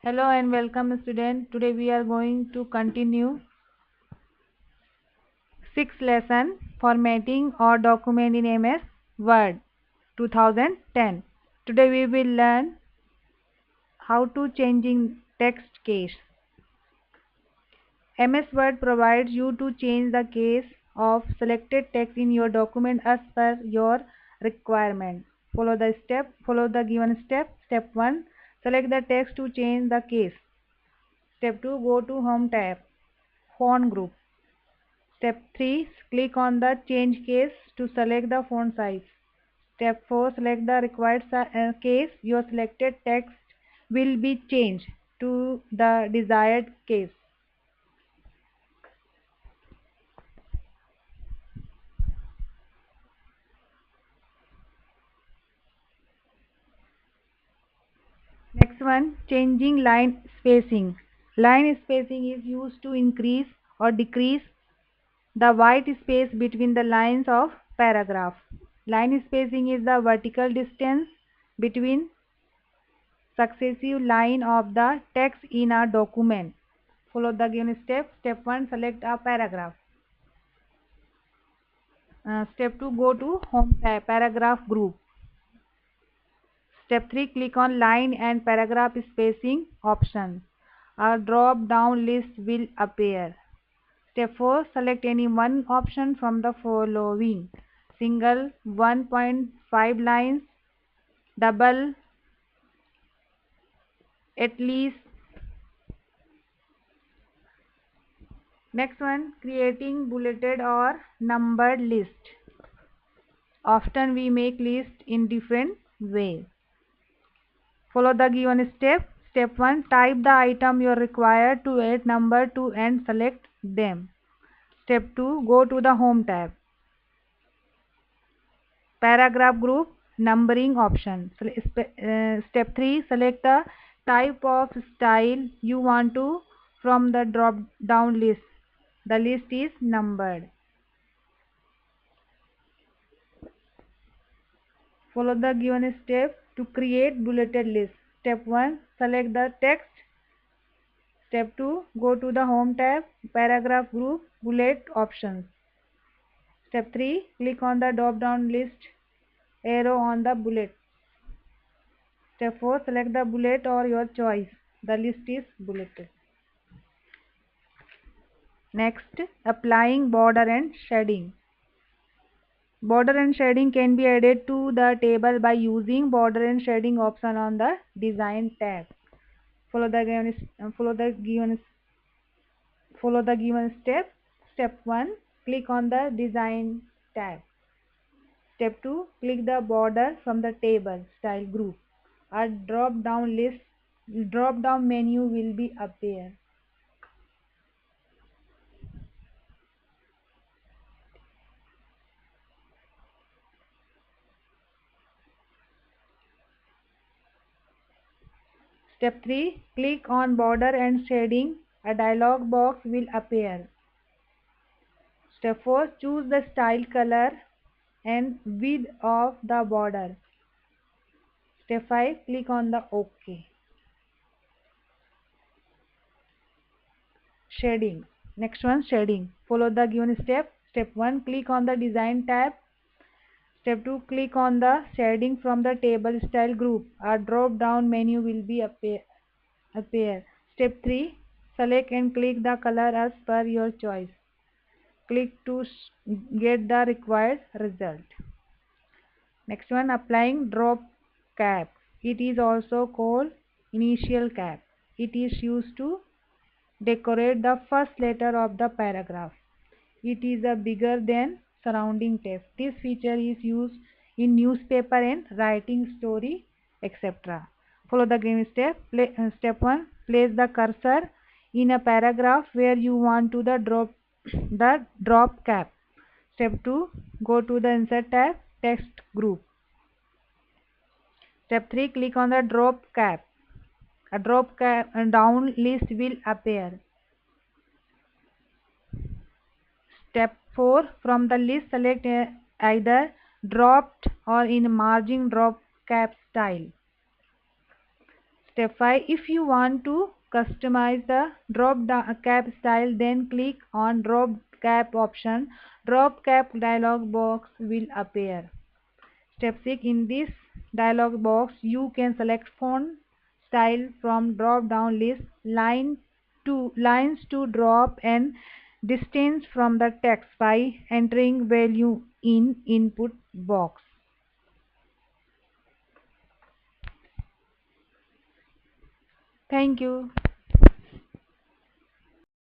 Hello and welcome student. Today we are going to continue sixth lesson formatting or document in MS Word 2010. Today we will learn how to changing text case. MS Word provides you to change the case of selected text in your document as per your requirement. Follow the given step. Step 1, select the text to change the case. Step 2, go to Home tab, Font group. Step 3, click on the change case to select the font size. Step 4, select the required case. Your selected text will be changed to the desired case. Next one, changing line spacing. Line spacing is used to increase or decrease the white space between the lines of paragraph. Line spacing is the vertical distance between successive line of the text in a document. Follow the given step. Step 1, select a paragraph. Step 2, go to Home tab, Paragraph group. Step 3, click on line and paragraph spacing option. A drop down list will appear. Step 4, select any one option from the following: single 1.5 lines, double at least. Next one, creating bulleted or numbered list. Often we make list in different ways. Follow the given step. Step 1, type the item you are required to add number to and select them. Step 2, go to the Home tab, Paragraph group, numbering option. Step 3, select the type of style you want to from the drop down list. The list is numbered. Follow the given step to create bulleted list. Step 1, select the text. Step 2, go to the Home tab, Paragraph group, bullet options. Step 3, click on the drop down list arrow on the bullet. Step 4, select the bullet or your choice. The list is bulleted. Next, applying border and shading. Border and shading can be added to the table by using border and shading option on the Design tab. Follow the given step. Step 1, click on the Design tab. Step 2, click the border from the table style group. A drop down menu will be appear. Step 3, click on border and shading. A dialog box will appear. Step 4, choose the style, color and width of the border. Step 5, click on the OK. Shading. Next one, shading. Follow the given step. Step 1, click on the Design tab. Step 2, click on the shading from the table style group. A drop down menu will be appear. Step 3, select and click the color as per your choice. Click to get the required result. Next one, applying drop cap. It is also called initial cap. It is used to decorate the first letter of the paragraph. It is a bigger than surrounding text. This feature is used in newspaper and writing story, etc. Follow the given step. Step 1, place the cursor in a paragraph where you want to the drop cap. Step 2, go to the Insert tab, Text group. Step 3, click on the drop cap. A drop cap down list will appear. Step 4, from the list select either dropped or in margin drop cap style. Step 5. If you want to customize the drop cap style, then click on drop cap option. Drop cap dialog box will appear. Step 6. In this dialog box, you can select font style from drop down list, lines to drop, and distance from the text by entering value in input box. Thank you.